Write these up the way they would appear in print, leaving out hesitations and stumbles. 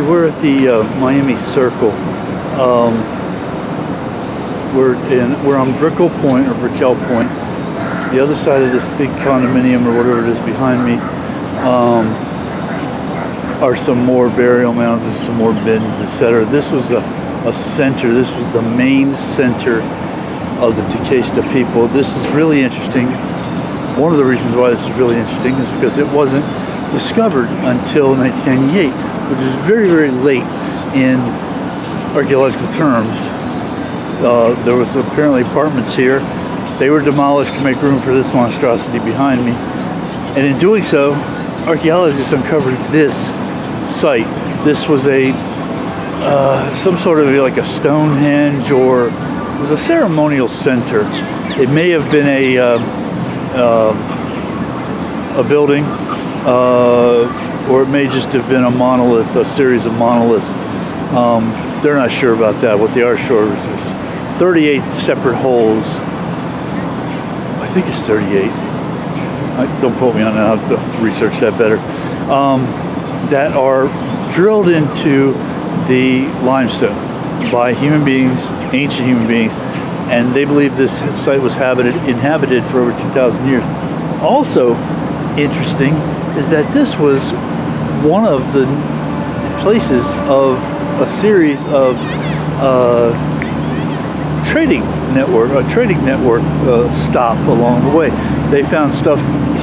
see, we're at the Miami Circle. We're on Brickell Point or Brickell Point. The other side of this big condominium or whatever it is behind me are some more burial mounds and some more bins, etc. This was a center. This was the main center of the Tequesta people. This is really interesting. One of the reasons why this is really interesting is because it wasn't discovered until 1998, which is very, very late in archaeological terms. There was apparently apartments here. They were demolished to make room for this monstrosity behind me. And in doing so, archaeologists uncovered this site. This was a some sort of like a Stonehenge, or it was a ceremonial center. It may have been a building, or it may just have been a monolith, a series of monoliths. They're not sure about that. What they are sure is there's 38 separate holes. I think it's 38. Don't quote me on that. I'll have to research that better. That are drilled into the limestone by human beings, ancient human beings, and they believe this site was inhabited for over 2,000 years. Also interesting is that this was one of the places of a series of trading network stop along the way. They found stuff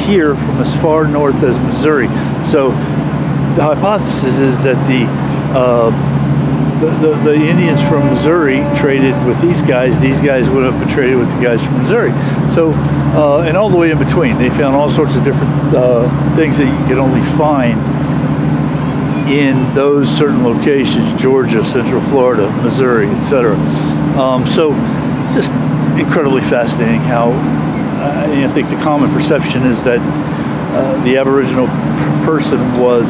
here from as far north as Missouri. So the hypothesis is that the Indians from Missouri traded with these guys. These guys went up and traded with the guys from Missouri. So and all the way in between, they found all sorts of different things that you can only find in those certain locations: Georgia, Central Florida, Missouri, etc. So just incredibly fascinating how I think the common perception is that the Aboriginal person was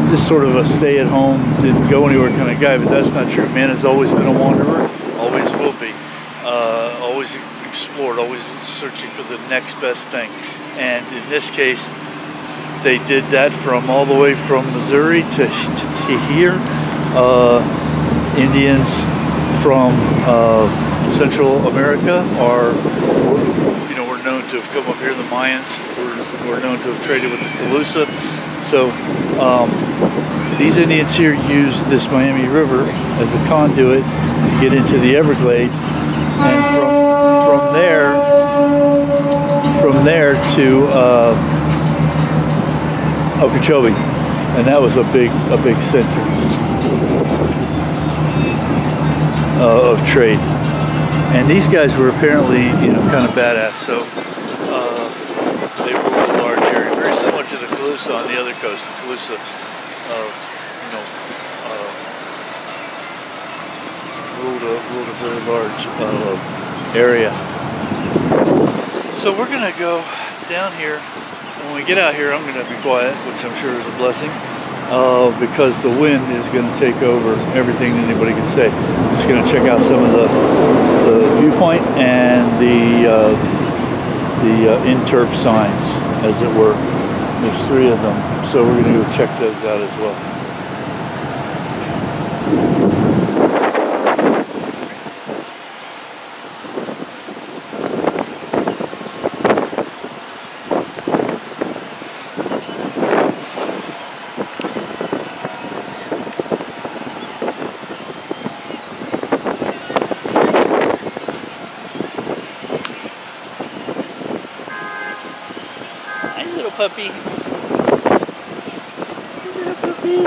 just sort of a stay-at-home, didn't go anywhere kind of guy, but that's not true. Man has always been a wanderer, always will be, always explored, always searching for the next best thing. And in this case, they did that from all the way from Missouri to here. Indians from Central America were known to have come up here. The Mayans were known to have traded with the Calusa. So these Indians here used this Miami River as a conduit to get into the Everglades, and from there to Okeechobee, and that was a big center of trade. And these guys were apparently, kind of badass. So they ruled a large area, very similar to the Calusa on the other coast. The Calusa, ruled a very large area. So we're gonna go down here. When we get out here, I'm gonna be quiet, which I'm sure is a blessing, because the wind is gonna take over everything anybody can say. I'm just gonna check out some of the viewpoint and the interp signs, as it were. There's 3 of them, so we're gonna go check those out as well. Puppy. Hey, little puppy.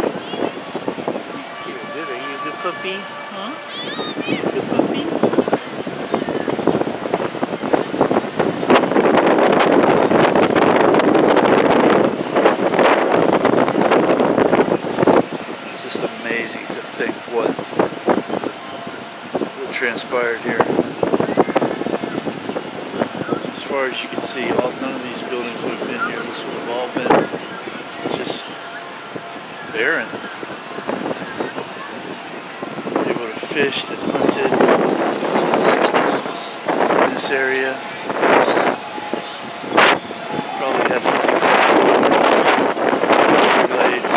Are you a good puppy? Huh? Good puppy? It's just amazing to think what transpired here. As far as you can see, none of these buildings would have been here. This would have all been just barren. They would have fished and hunted in this area. Probably had hunting glades.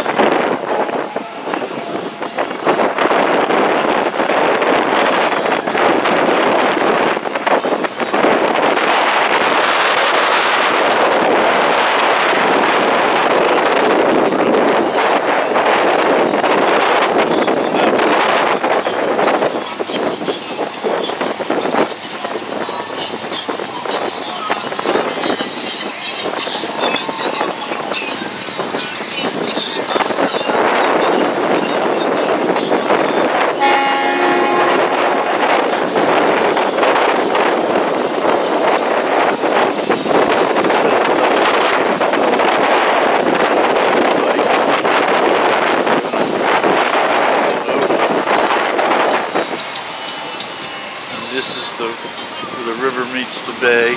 meets the bay.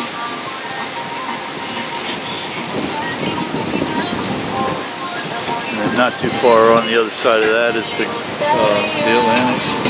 And then not too far on the other side of that is the Atlantic.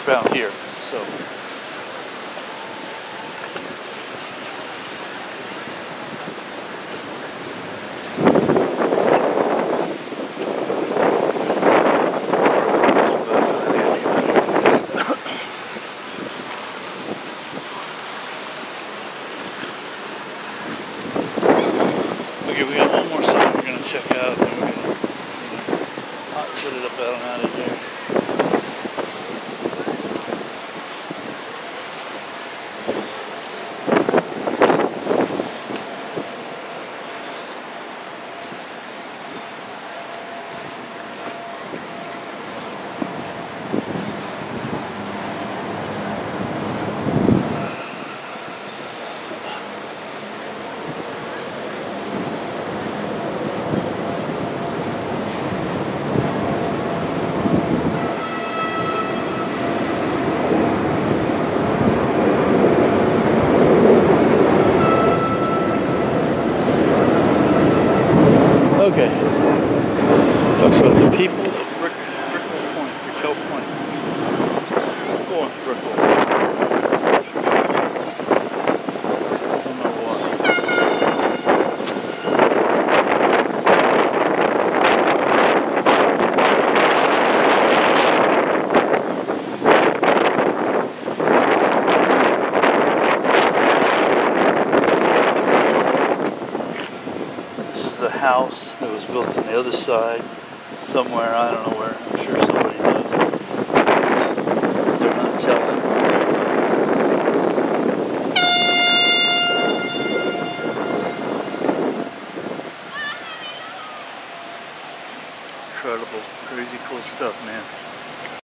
Found here, so okay, we got one more site we're going to check out, and then we're going to put it up out of there. Okay, talks about the people of Brickell Point. Or Brickell. Don't know why. This is the house that was built on the other side, somewhere, I don't know where, I'm sure somebody knows, but they're not telling. Incredible, crazy cool stuff, man.